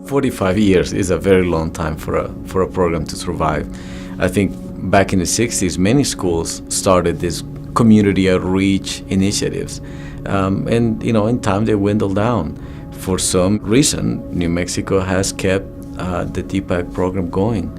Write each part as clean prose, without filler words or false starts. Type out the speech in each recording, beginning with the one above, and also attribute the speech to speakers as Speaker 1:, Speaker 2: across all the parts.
Speaker 1: 45 years is a very long time for a program to survive. I think back in the 60s, many schools started these community outreach initiatives. And in time they dwindled down. For some reason, New Mexico has kept the DPAC program going.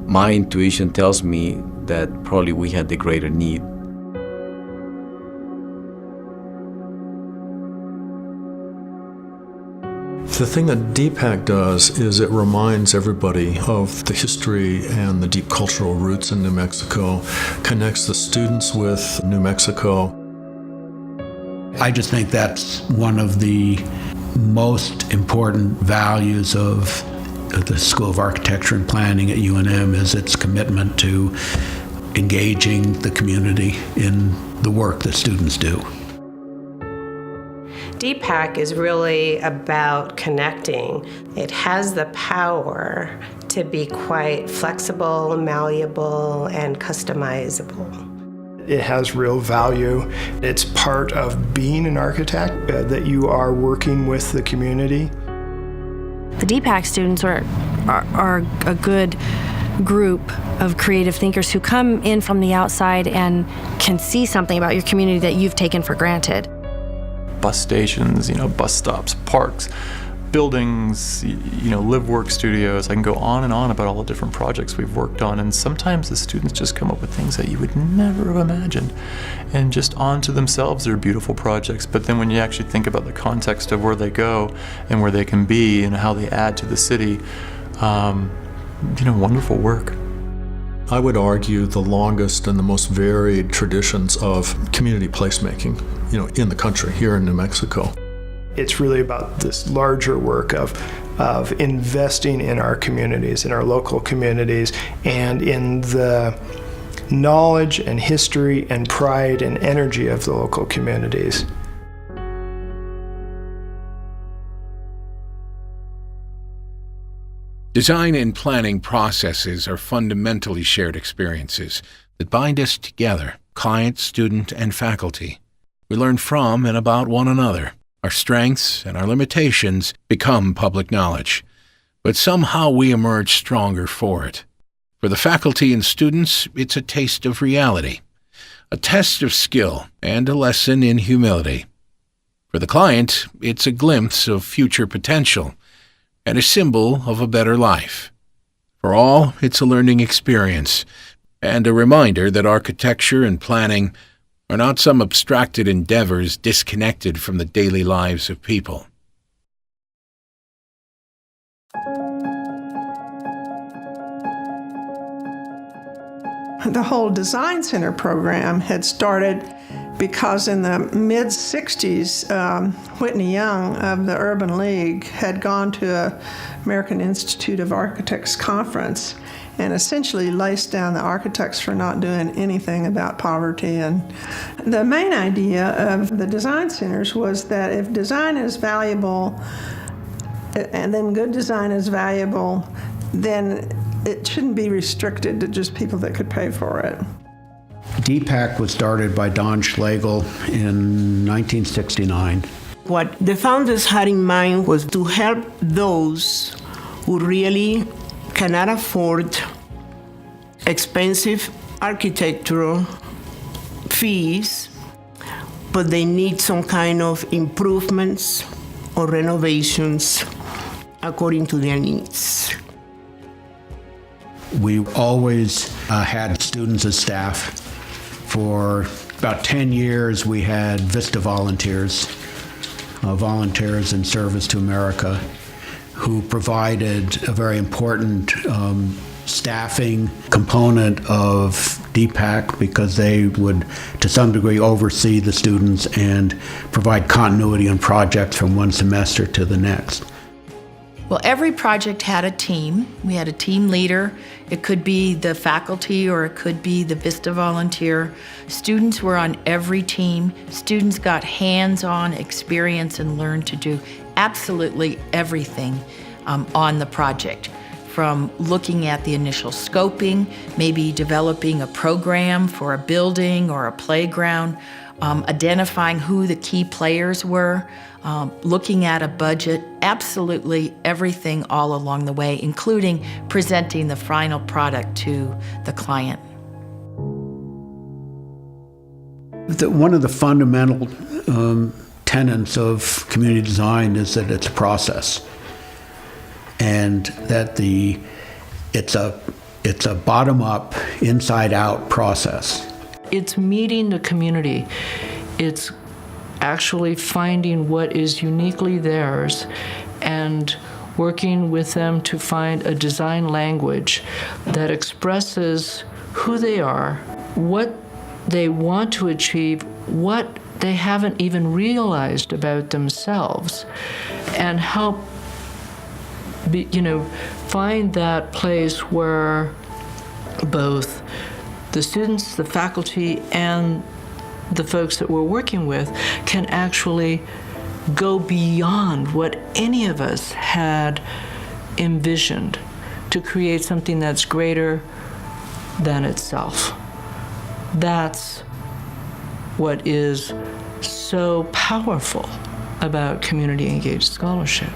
Speaker 1: My intuition tells me that probably we had the greater need.
Speaker 2: The thing that DPAC does is it reminds everybody of the history and the deep cultural roots in New Mexico, connects the students with New Mexico.
Speaker 3: I just think that's one of the most important values of the School of Architecture and Planning at UNM is its commitment to engaging the community in the work that students do.
Speaker 4: DPAC is really about connecting. It has the power to be quite flexible, malleable, and customizable.
Speaker 5: It has real value. It's part of being an architect, that you are working with the community.
Speaker 6: The DPAC students are a good group of creative thinkers who come in from the outside and can see something about your community that you've taken for granted.
Speaker 7: Bus stations, bus stops, parks, buildings, live work studios. I can go on and on about all the different projects we've worked on, and sometimes the students just come up with things that you would never have imagined. And just onto themselves, they're beautiful projects, but then when you actually think about the context of where they go and where they can be and how they add to the city, wonderful work.
Speaker 2: I would argue the longest and the most varied traditions of community placemaking, in the country, here in New Mexico.
Speaker 5: It's really about this larger work of investing in our communities, in our local communities, and in the knowledge and history and pride and energy of the local communities.
Speaker 8: Design and planning processes are fundamentally shared experiences that bind us together, client, student, and faculty. We learn from and about one another. Our strengths and our limitations become public knowledge, but somehow we emerge stronger for it. For the faculty and students, it's a taste of reality, a test of skill, and a lesson in humility. For the client, it's a glimpse of future potential and a symbol of a better life. For all, it's a learning experience and a reminder that architecture and planning are not some abstracted endeavors disconnected from the daily lives of people.
Speaker 9: The whole Design Center program had started because in the mid-60s, Whitney Young of the Urban League had gone to an American Institute of Architects conference and essentially laced down the architects for not doing anything about poverty. And the main idea of the design centers was that if design is valuable, and then good design is valuable, then it shouldn't be restricted to just people that could pay for it.
Speaker 3: DPAC was started by Don Schlegel in 1969.
Speaker 10: What the founders had in mind was to help those who really cannot afford expensive architectural fees, but they need some kind of improvements or renovations according to their needs.
Speaker 3: We always had students as staff. For about 10 years, we had VISTA volunteers, volunteers in service to America, who provided a very important staffing component of DPAC because they would, to some degree, oversee the students and provide continuity on projects from one semester to the next.
Speaker 11: Well, every project had a team. We had a team leader. It could be the faculty or it could be the VISTA volunteer. Students were on every team. Students got hands-on experience and learned to do absolutely everything on the project, from looking at the initial scoping, maybe developing a program for a building or a playground, identifying who the key players were, looking at a budget, absolutely everything all along the way, including presenting the final product to the client.
Speaker 3: One of the fundamental tenets of community design is that it's a process, and that it's a bottom-up, inside-out process.
Speaker 12: It's meeting the community. It's actually finding what is uniquely theirs and working with them to find a design language that expresses who they are, what they want to achieve, what they haven't even realized about themselves, and help find that place where both the students, the faculty, and the folks that we're working with can actually go beyond what any of us had envisioned to create something that's greater than itself. That's what is so powerful about community engaged scholarship.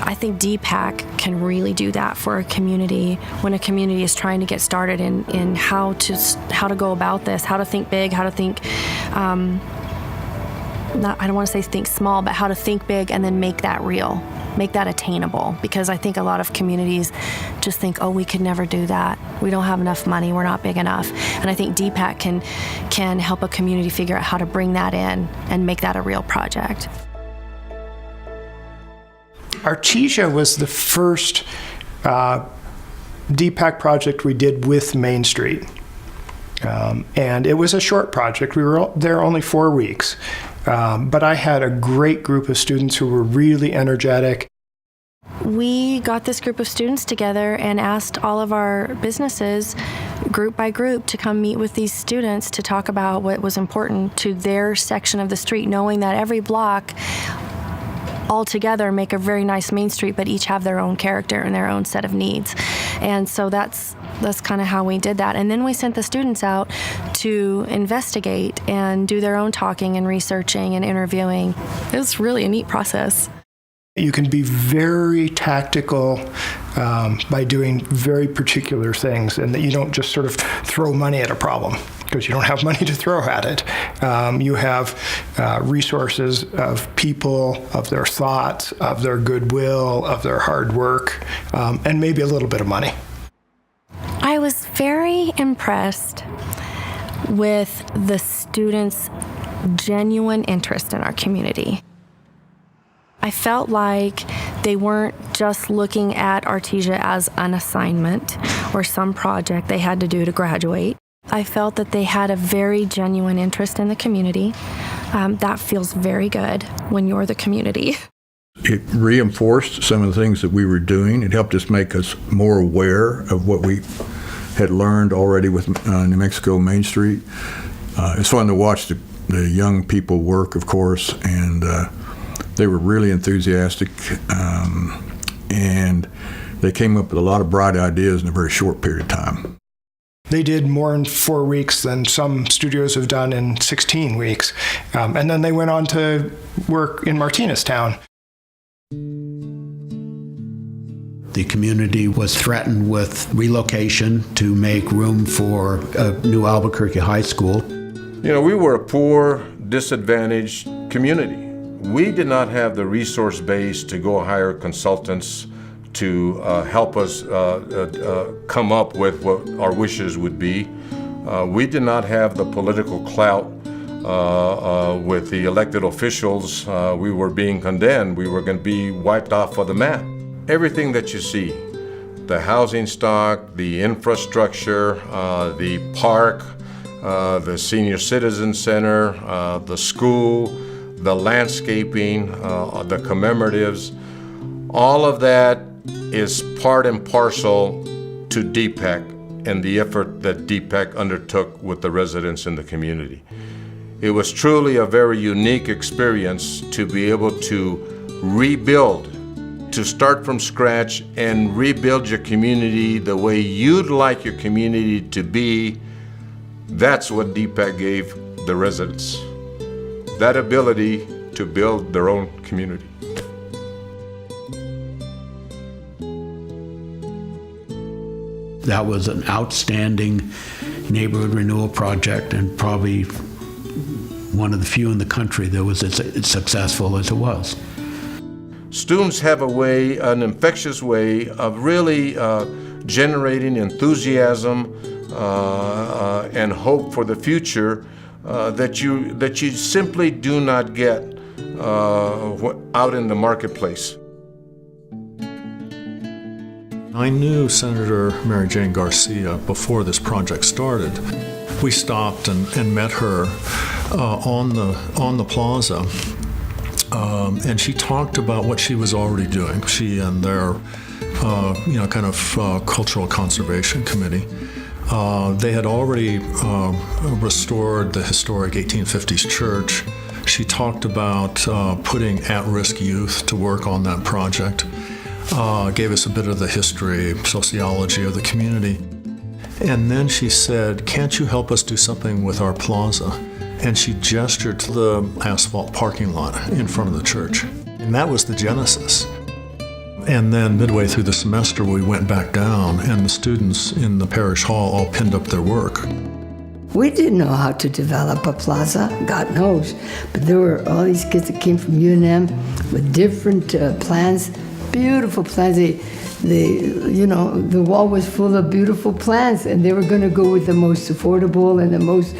Speaker 6: I think DPAC can really do that for a community when a community is trying to get started in how to go about this, how to think big, how to think, I don't want to say think small, but how to think big and then make that real, make that attainable. Because I think a lot of communities just think, oh, we could never do that. We don't have enough money, we're not big enough. And I think DPAC can help a community figure out how to bring that in and make that a real project.
Speaker 5: Artesia was the first DPAC project we did with Main Street. And it was a short project. We were there only 4 weeks. But I had a great group of students who were really energetic.
Speaker 6: We got this group of students together and asked all of our businesses, group by group, to come meet with these students to talk about what was important to their section of the street, knowing that every block all together make a very nice main street, but each have their own character and their own set of needs. And so that's kind of how we did that. And then we sent the students out to investigate and do their own talking and researching and interviewing. It was really a neat process.
Speaker 5: You can be very tactical by doing very particular things, and that you don't just sort of throw money at a problem, because you don't have money to throw at it. You have resources of people, of their thoughts, of their goodwill, of their hard work, and maybe a little bit of money.
Speaker 6: I was very impressed with the students' genuine interest in our community. I felt like they weren't just looking at Artesia as an assignment or some project they had to do to graduate. I felt that they had a very genuine interest in the community. That feels very good when you're the community.
Speaker 2: It reinforced some of the things that we were doing. It helped us make us more aware of what we had learned already with New Mexico Main Street. It's fun to watch the young people work, of course, and they were really enthusiastic, and they came up with a lot of bright ideas in a very short period of time.
Speaker 5: They did more in 4 weeks than some studios have done in 16 weeks. And then they went on to work in Martinez Town.
Speaker 3: The community was threatened with relocation to make room for a new Albuquerque high school.
Speaker 13: You know, we were a poor, disadvantaged community. We did not have the resource base to go hire consultants to help us come up with what our wishes would be. We did not have the political clout with the elected officials. We were being condemned. We were going to be wiped off of the map. Everything that you see, the housing stock, the infrastructure, the park, the senior citizen center, the school, the landscaping, the commemoratives, all of that is part and parcel to DPAC and the effort that DPAC undertook with the residents in the community. It was truly a very unique experience to be able to rebuild, to start from scratch and rebuild your community the way you'd like your community to be That's what DPAC gave the residents, that ability to build their own community.
Speaker 3: That was an outstanding neighborhood renewal project, and probably one of the few in the country that was as successful as it was.
Speaker 13: Students have a way, an infectious way of really generating enthusiasm and hope for the future that you simply do not get out in the marketplace.
Speaker 14: I knew Senator Mary Jane Garcia before this project started. We stopped and met her on the plaza, and she talked about what she was already doing. She and their cultural conservation committee. They had already restored the historic 1850s church. She talked about putting at-risk youth to work on that project. Gave us a bit of the history, sociology of the community. And then she said, "Can't you help us do something with our plaza?" And she gestured to the asphalt parking lot in front of the church. And that was the genesis. And then midway through the semester, we went back down, and the students in the parish hall all pinned up their work.
Speaker 15: We didn't know how to develop a plaza, God knows. But there were all these kids that came from UNM with different plans. Beautiful plans. The wall was full of beautiful plans, and they were going to go with the most affordable and the most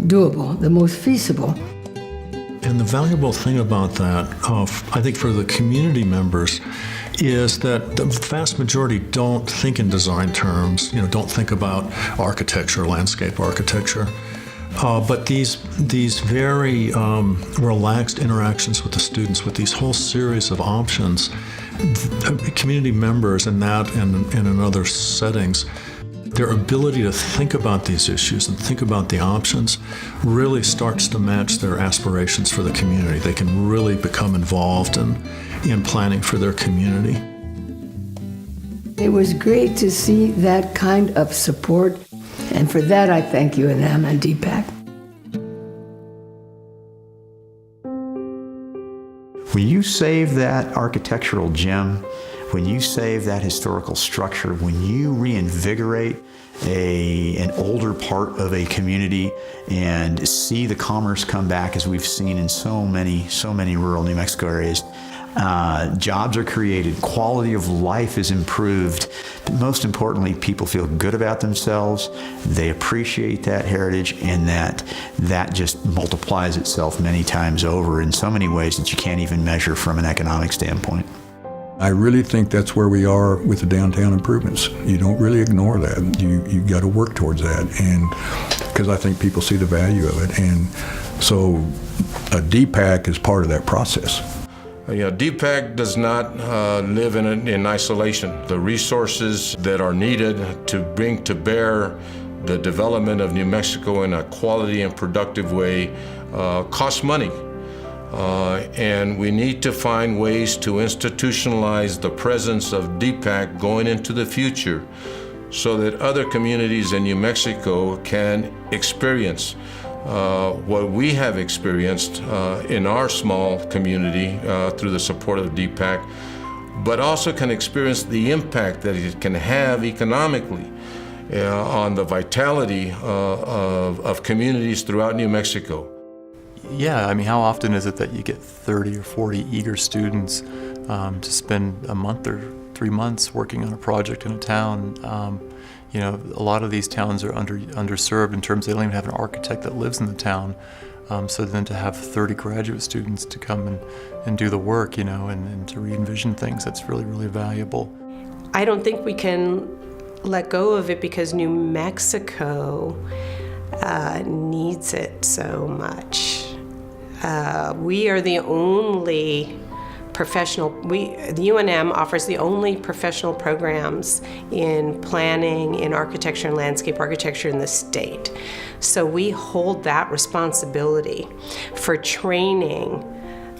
Speaker 15: doable, the most feasible.
Speaker 14: And the valuable thing about that, I think for the community members, is that the vast majority don't think in design terms, don't think about architecture, landscape architecture. But these very relaxed interactions with the students, with these whole series of options, community members in that and in other settings, their ability to think about these issues and think about the options really starts to match their aspirations for the community. They can really become involved in planning for their community.
Speaker 15: It was great to see that kind of support. And for that, I thank UNM and DPAC.
Speaker 16: When you save that architectural gem, when you save that historical structure, when you reinvigorate an older part of a community and see the commerce come back, as we've seen in so many rural New Mexico areas, jobs are created, quality of life is improved, but most importantly, people feel good about themselves, they appreciate that heritage, and that just multiplies itself many times over in so many ways that you can't even measure from an economic standpoint.
Speaker 2: I really think that's where we are with the downtown improvements. You don't really ignore that. You got to work towards that, and because I think people see the value of it, and so a DPAC is part of that process.
Speaker 13: DPAC does not live in isolation. The resources that are needed to bring to bear the development of New Mexico in a quality and productive way cost money. And we need to find ways to institutionalize the presence of DPAC going into the future so that other communities in New Mexico can experience what we have experienced in our small community through the support of DPAC, but also can experience the impact that it can have economically on the vitality of communities throughout New Mexico.
Speaker 7: Yeah, I mean, how often is it that you get 30 or 40 eager students to spend a month or 3 months working on a project in a town? A lot of these towns are underserved in terms they don't even have an architect that lives in the town. So then to have 30 graduate students to come and do the work, and to re-envision things, that's really, really valuable.
Speaker 4: I don't think we can let go of it because New Mexico needs it so much. We are the only the UNM offers the only professional programs in planning, in architecture and landscape architecture in the state. So we hold that responsibility for training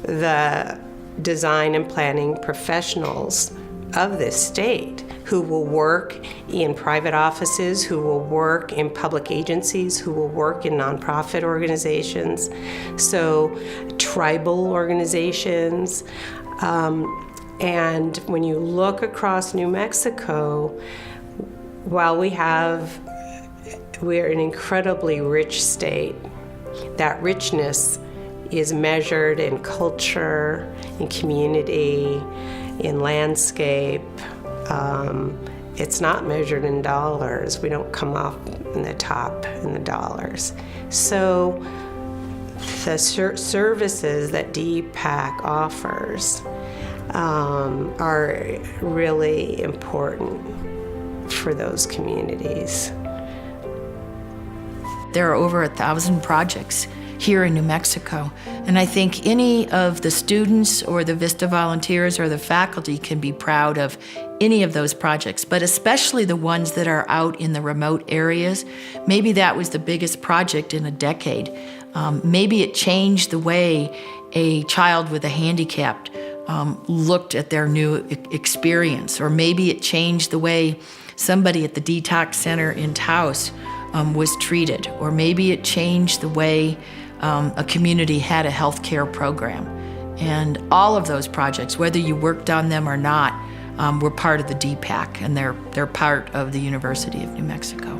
Speaker 4: the design and planning professionals of this state who will work in private offices, who will work in public agencies, who will work in nonprofit organizations, so tribal organizations. And when you look across New Mexico, while we're an incredibly rich state, that richness is measured in culture, in community, in landscape. It's not measured in dollars. We don't come off in the top in the dollars. So the services that DPAC offers are really important for those communities.
Speaker 11: There are over 1,000 projects here in New Mexico, and I think any of the students or the VISTA volunteers or the faculty can be proud of any of those projects, but especially the ones that are out in the remote areas. Maybe that was the biggest project in a decade. Maybe it changed the way a child with a handicap looked at their new experience, or maybe it changed the way somebody at the detox center in Taos was treated, or maybe it changed the way a community had a health care program. And all of those projects, whether you worked on them or not, were part of the DPAC, and they're part of the University of New Mexico.